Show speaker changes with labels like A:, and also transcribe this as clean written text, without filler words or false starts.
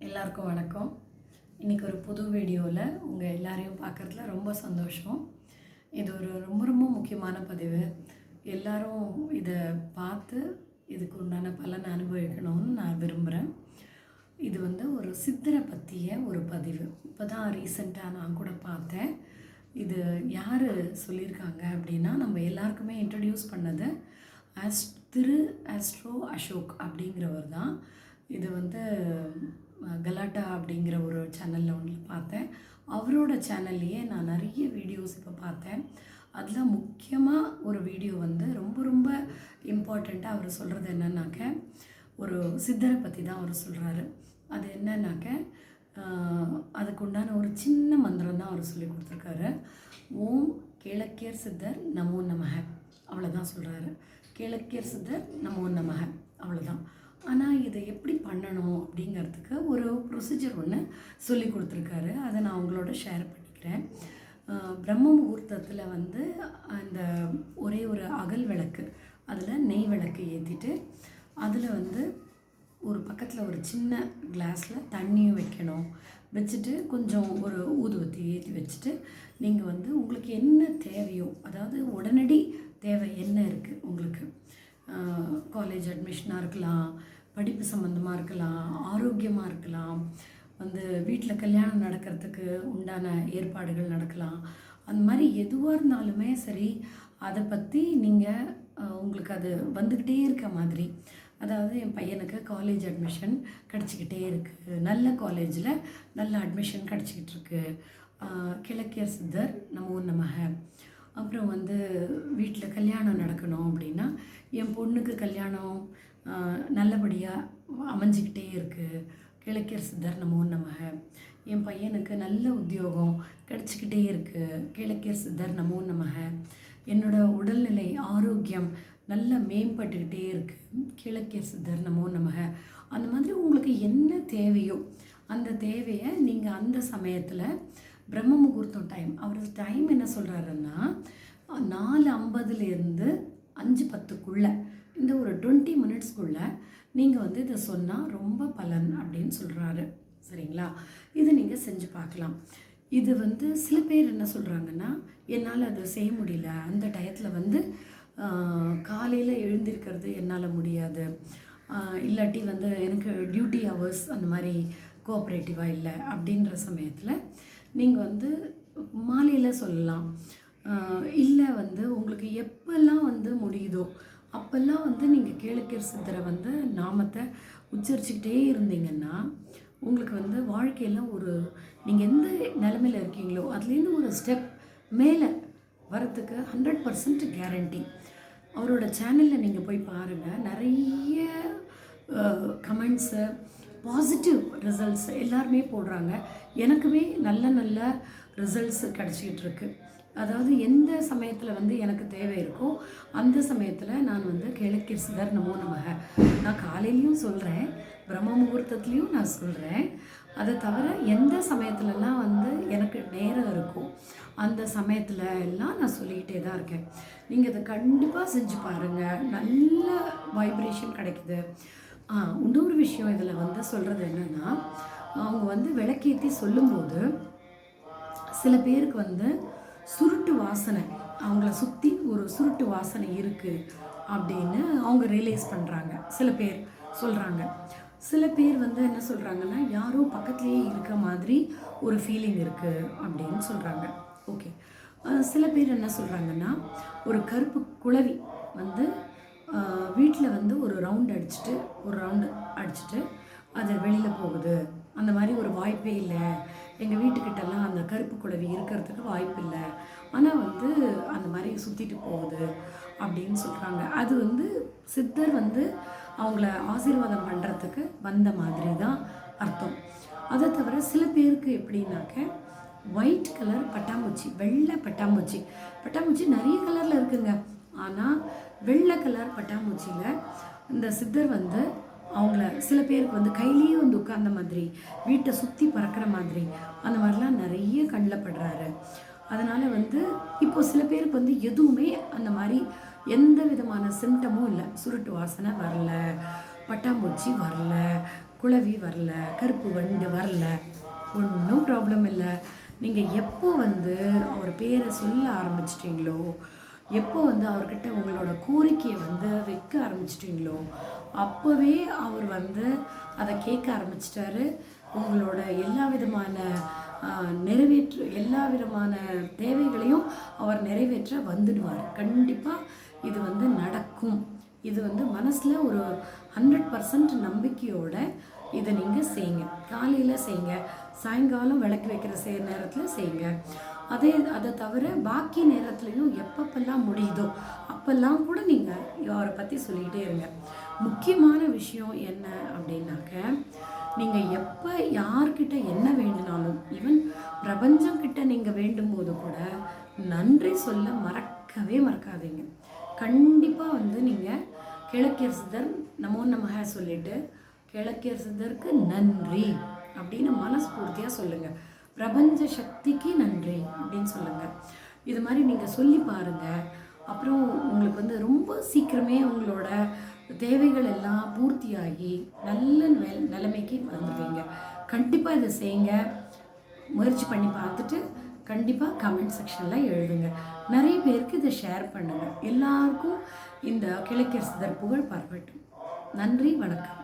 A: எல்லாருக்கும் வணக்கம். இன்றைக்கி ஒரு புது வீடியோவில் உங்கள் எல்லாரையும் பார்க்குறதுல ரொம்ப சந்தோஷம். இது ஒரு ரொம்ப முக்கியமான பதிவு. எல்லாரும் இதை பார்த்து இதுக்கு உண்டான பலனை அனுபவிக்கணும்னு நான் விரும்புகிறேன். இது ஒரு சித்தரை பற்றிய ஒரு பதிவு. இப்போ தான் ரீசெண்டாக நான் கூட பார்த்தேன். இது யார் சொல்லியிருக்காங்க அப்படின்னா, நம்ம எல்லாருக்குமே இன்ட்ரடியூஸ் பண்ணது திரு ஆஸ்ட்ரோ அசோக் அப்படிங்கிறவர் தான். இது கலாட்டா அப்படிங்கிற ஒரு சேனலில் ஒன்று பார்த்தேன். அவரோட சேனல்லையே நான் நிறைய வீடியோஸ் இப்போ பார்த்தேன். அதில் முக்கியமாக ஒரு வீடியோ ரொம்ப இம்பார்ட்டண்ட்டாக அவர் சொல்கிறது என்னன்னாக்க, ஒரு சித்தரை பற்றி தான் அவர் சொல்கிறாரு. அது என்னன்னாக்க, அதுக்குண்டான ஒரு சின்ன மந்திரம் தான் அவர் சொல்லி கொடுத்துருக்காரு. ஓம் கேளக்கியர் சித்தர் நமோ நமக, அவ்வளோதான் சொல்கிறாரு. கேளக்கியர் சித்தர் நமோ நமக, அவ்வளோதான். ஆனால் இதை எப்படி பண்ணணும் அப்படிங்கிறதுக்கு ஒரு ப்ரொசீஜர் ஒன்று சொல்லி கொடுத்துருக்காரு. அதை நான் உங்களோட ஷேர் பண்ணிக்கிறேன். பிரம்ம முகூர்த்தத்தில் அந்த ஒரே ஒரு அகல் விளக்கு, அதில் நெய் விளக்கு ஏற்றிட்டு, அதில் ஒரு பக்கத்தில் ஒரு சின்ன கிளாஸில் தண்ணியும் வைக்கணும். வச்சுட்டு கொஞ்சம் ஒரு ஊதுவத்தி ஏற்றி வச்சுட்டு, நீங்கள் உங்களுக்கு என்ன தேவையோ, அதாவது உடனடி தேவை என்ன இருக்குது உங்களுக்கு, காலேஜ் அட்மிஷனாக இருக்கலாம், படிப்பு சம்மந்தமாக இருக்கலாம், ஆரோக்கியமாக இருக்கலாம், வீட்டில் கல்யாணம் நடக்கிறதுக்கு உண்டான ஏற்பாடுகள் நடக்கலாம். அந்த மாதிரி எதுவாக இருந்தாலுமே சரி, அதை பற்றி நீங்கள் உங்களுக்கு அது வந்துக்கிட்டே இருக்க மாதிரி, அதாவது என் பையனுக்கு காலேஜ் அட்மிஷன் கிடச்சிக்கிட்டே இருக்குது, நல்ல காலேஜில் நல்ல அட்மிஷன் கிடச்சிக்கிட்டு இருக்கு, கிழக்கியர் சித்தர் நமோ நமக. அப்புறம் வீட்டில் கல்யாணம் நடக்கணும் அப்படின்னா, என் பொண்ணுக்கு கல்யாணம் நல்லபடியாக அமைஞ்சிக்கிட்டே இருக்குது, கிழக்கியர் சித்தர் நமோ நமக. என் பையனுக்கு நல்ல உத்தியோகம் கிடச்சிக்கிட்டே இருக்குது, கிழக்கியர் சித்தர் நமோ நமக. என்னோடய உடல்நிலை ஆரோக்கியம் நல்லா மேம்பட்டுக்கிட்டே இருக்குது, கிழக்கியர் சித்தர் நமோ நமக. அந்த மாதிரி உங்களுக்கு என்ன தேவையோ அந்த தேவையை நீங்கள் அந்த சமயத்தில் பிரம்ம முகூர்த்தம் டைம், அவர் டைம் என்ன சொல்கிறாருன்னா 4:50லேருந்து 5:10க்குள்ளே, இந்த ஒரு 20 மினிட்ஸ்க்குள்ளே நீங்கள் இதை சொன்னால் ரொம்ப பலன் அப்படின்னு சொல்கிறாரு. சரிங்களா? இது நீங்கள் செஞ்சு பார்க்கலாம். இது சில பேர் என்ன சொல்கிறாங்கன்னா, என்னால் அதை செய்ய முடியல, அந்த டயத்தில் காலையில் எழுந்திருக்கிறது என்னால் முடியாது, இல்லாட்டி எனக்கு டியூட்டி ஹவர்ஸ் அந்த மாதிரி கோஆப்ரேட்டிவாக இல்லை அப்படின்ற சமயத்தில் நீங்கள் மாலையில் சொல்லலாம். இல்லை உங்களுக்கு எப்பெல்லாம் முடியுதோ அப்போல்லாம் நீங்கள் கேளக்கியர் சித்தரை நாமத்தை உச்சரிச்சுக்கிட்டே இருந்தீங்கன்னா, உங்களுக்கு வாழ்க்கையில் ஒரு நீங்கள் எந்த நிலமையில் இருக்கீங்களோ அதுலேருந்து ஒரு ஸ்டெப் மேலே வரத்துக்கு 100% கேரண்டி. அவரோட சேனலில் நீங்கள் போய் பாருங்கள், நிறைய கமெண்ட்ஸு, பாசிட்டிவ் ரிசல்ட்ஸ் எல்லாருமே போடுறாங்க. எனக்குமே நல்ல ரிசல்ட்ஸ் கிடச்சிக்கிட்டு இருக்கு. அதாவது எந்த சமயத்தில் எனக்கு தேவை இருக்கோ அந்த சமயத்தில் நான் கேளக்கியர் சித்தர் நமோ நமக நான் காலையிலையும் சொல்கிறேன், பிரம்ம முகூர்த்தத்துலேயும் நான் சொல்கிறேன். அதை தவிர எந்த சமயத்துலலாம் எனக்கு நேரம் இருக்கோ அந்த சமயத்தில் எல்லாம் நான் சொல்லிக்கிட்டே தான் இருக்கேன். நீங்கள் இதை கண்டிப்பாக செஞ்சு பாருங்கள், நல்ல வைப்ரேஷன் கிடைக்குது. இன்னொரு விஷயம் இதில் சொல்கிறது என்னென்னா, அவங்க விளக்கேற்றி சொல்லும்போது சில பேருக்கு சுருட்டு வாசனை, அவங்கள சுற்றி ஒரு சுருட்டு வாசனை இருக்குது அப்படின்னு அவங்க ரியலைஸ் பண்ணுறாங்க. சில பேர் சொல்கிறாங்க. சில பேர் என்ன சொல்கிறாங்கன்னா, யாரோ பக்கத்துலேயே இருக்க மாதிரி ஒரு ஃபீலிங் இருக்குது அப்படின்னு சொல்கிறாங்க. ஓகே. சில பேர் என்ன சொல்கிறாங்கன்னா, ஒரு கருப்பு குளவி வீட்டில் ஒரு ரவுண்டு அடிச்சுட்டு அது வெளியில் போகுது, அந்த மாதிரி ஒரு வாய்ப்பே இல்லை, எங்கள் வீட்டுக்கிட்டலாம் அந்த கருப்பு குளவி இருக்கிறதுக்கு வாய்ப்பு இல்லை, ஆனால் அந்த மாதிரி சுற்றிட்டு போகுது அப்படின்னு சொல்கிறாங்க. அது சித்தர் அவங்கள ஆசீர்வாதம் பண்ணுறதுக்கு வந்த மாதிரி தான் அர்த்தம். அதை தவிர சில பேருக்கு எப்படின்னாக்க, ஒயிட் கலர் பட்டாம்பூச்சி, வெள்ளை பட்டாம்பூச்சி நிறைய கலரில் இருக்குங்க. ஆனால் வெள்ளை கலர் பட்டாம்பூச்சியில் இந்த சித்தர் அவங்கள சில பேருக்கு கையிலேயே உட்கார்ந்த மாதிரி, வீட்டை சுற்றி பறக்கிற மாதிரி, அந்த மாதிரிலாம் நிறைய கண்ணில் படுறாரு. அதனால் இப்போது சில பேருக்கு எதுவுமே அந்த மாதிரி எந்த விதமான சிம்டமும் இல்லை, சுருட்டு வாசனை வரல, பட்டாம்பூச்சி வரல, குளவி வரல, கருப்பு வண்டு வரல, ஒன்றும் ப்ராப்ளம் இல்லை. நீங்கள் எப்போ வந்து அவர் பேரை சொல்ல ஆரம்பிச்சிட்டிங்களோ, எப்போ வந்து அவர்கிட்ட உங்களோட கோரிக்கையை வந்து வைக்க ஆரம்பிச்சிட்டிங்களோ, அப்போவே அவர் வந்து அதை கேட்க ஆரம்பிச்சிட்டாரு. உங்களோட எல்லா விதமான எல்லா விதமான தேவைகளையும் அவர் நிறைவேற்ற வந்துடுவார். கண்டிப்பாக இது வந்து நடக்கும். இது வந்து மனசில் ஒரு 100% நம்பிக்கையோட இதை நீங்கள் செய்யுங்க. காலையில் செய்யுங்க, சாயங்காலம் விளக்கு வைக்கிற நேரத்தில் செய்யுங்க. அதை தவிர பாக்கி நேரத்துலையும் எப்பப்பெல்லாம் முடியுதோ அப்பெல்லாம் கூட நீங்கள் அவரை பற்றி சொல்லிக்கிட்டே இருங்க. முக்கியமான விஷயம் என்ன அப்படின்னாக்க, நீங்கள் எப்போ யார்கிட்ட என்ன வேண்டினாலும், ஈவன் பிரபஞ்சம்கிட்ட நீங்கள் வேண்டும் போது கூட நன்றி சொல்ல மறக்கவே மறக்காதீங்க. கண்டிப்பாக வந்து நீங்கள் கிழக்கியர் சித்தர் நமோ நமக சொல்லிட்டு கிழக்கியர் சித்தருக்கு நன்றி அப்படின்னு மனஸ்பூர்த்தியாக சொல்லுங்கள். பிரபஞ்ச சக்திக்கு நன்றி அப்படின்னு சொல்லுங்கள். இது மாதிரி நீங்கள் சொல்லி பாருங்கள். அப்புறம் உங்களுக்கு வந்து ரொம்ப சீக்கிரமே உங்களோட தேவைகள் எல்லாம் பூர்த்தியாகி நல்ல நிலைமைக்கு வந்துடுவீங்க. கண்டிப்பாக இதை செய்யுங்க. முயற்சி பண்ணி பார்த்துட்டு கண்டிப்பாக கமெண்ட் செக்ஷனில் எழுதுங்க. நிறைய பேருக்கு இதை ஷேர் பண்ணுங்கள். எல்லாருக்கும் இந்த கிழக்கியர் சித்தர் புகழ் பரவட்டும். நன்றி, வணக்கம்.